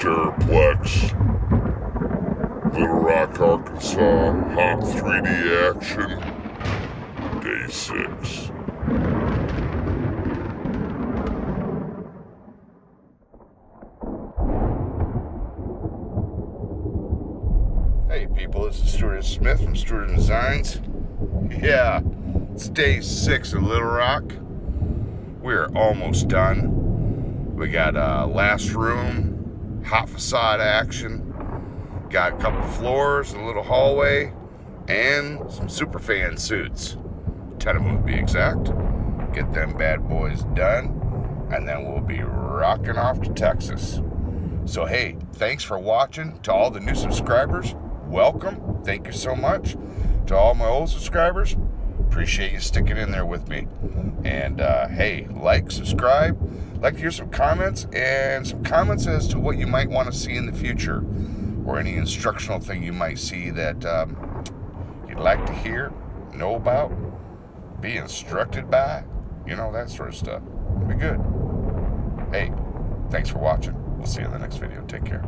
Terrorplex, Little Rock, Arkansas, hot 3D action, day 6. Hey people, this is Stuart Smith from STUARTIZM Designs. Yeah, it's day 6 in Little Rock. We're almost done. We got last room, hot facade action, got a couple floors, a little hallway, and some superfan suits. 10 of them to be exact. Get them bad boys done, and then we'll be rocking off to Texas. So hey, thanks for watching. To all the new subscribers, welcome. Thank you so much. To all my old subscribers, appreciate you sticking in there with me. And hey, like, subscribe. Like to hear some comments, and some comments as to what you might want to see in the future, or any instructional thing you might see that you'd like to hear, know about, be instructed by, you know, that sort of stuff. It'd be good. Hey, thanks for watching. We'll see you in the next video. Take care.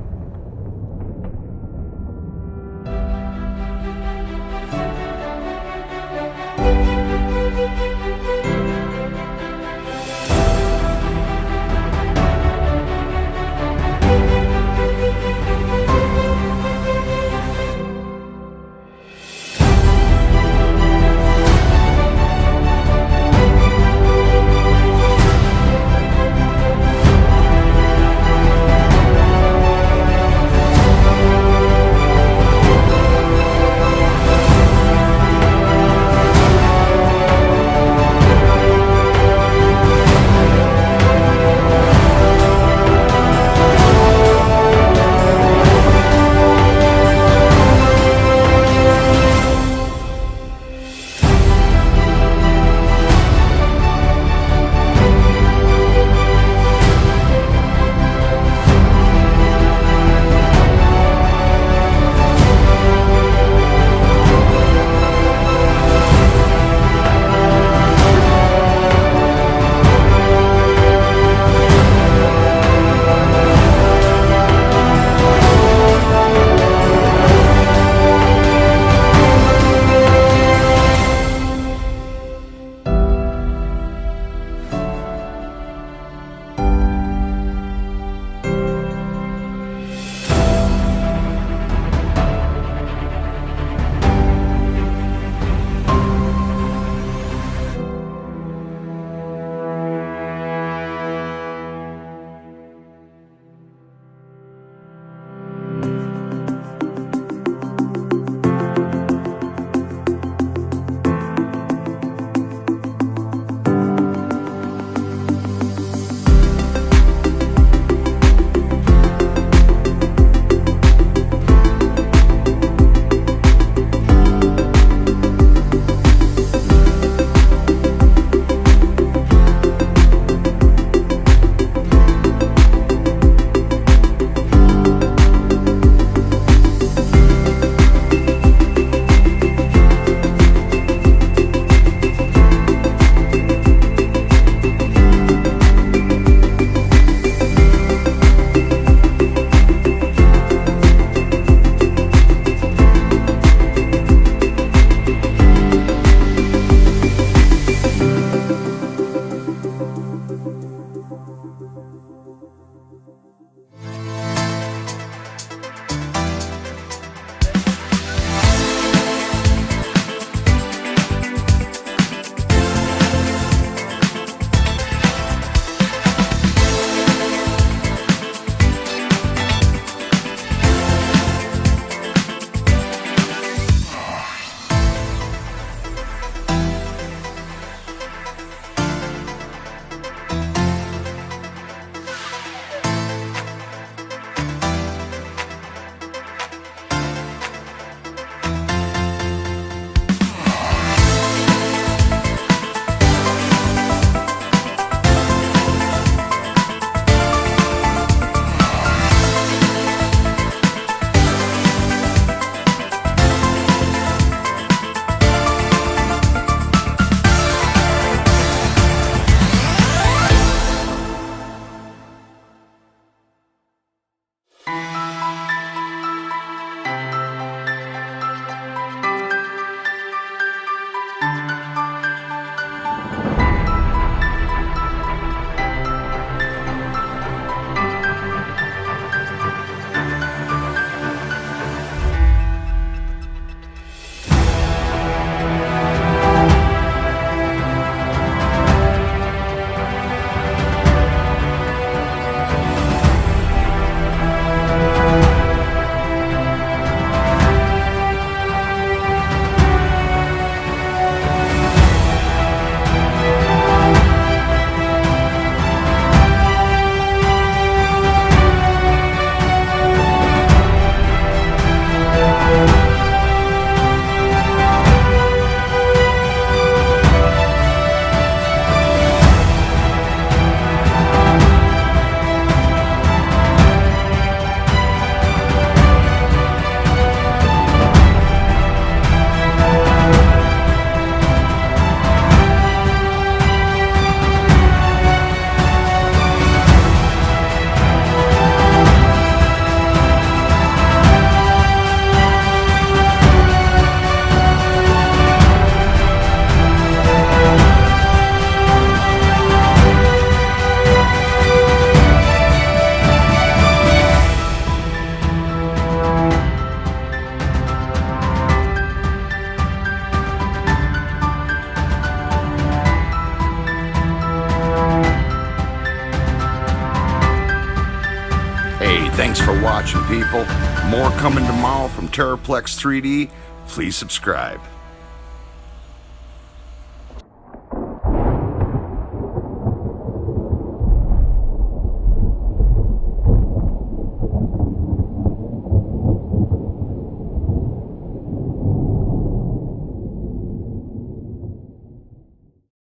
Hey, thanks for watching, people. More coming tomorrow from Terrorplex 3D. Please subscribe.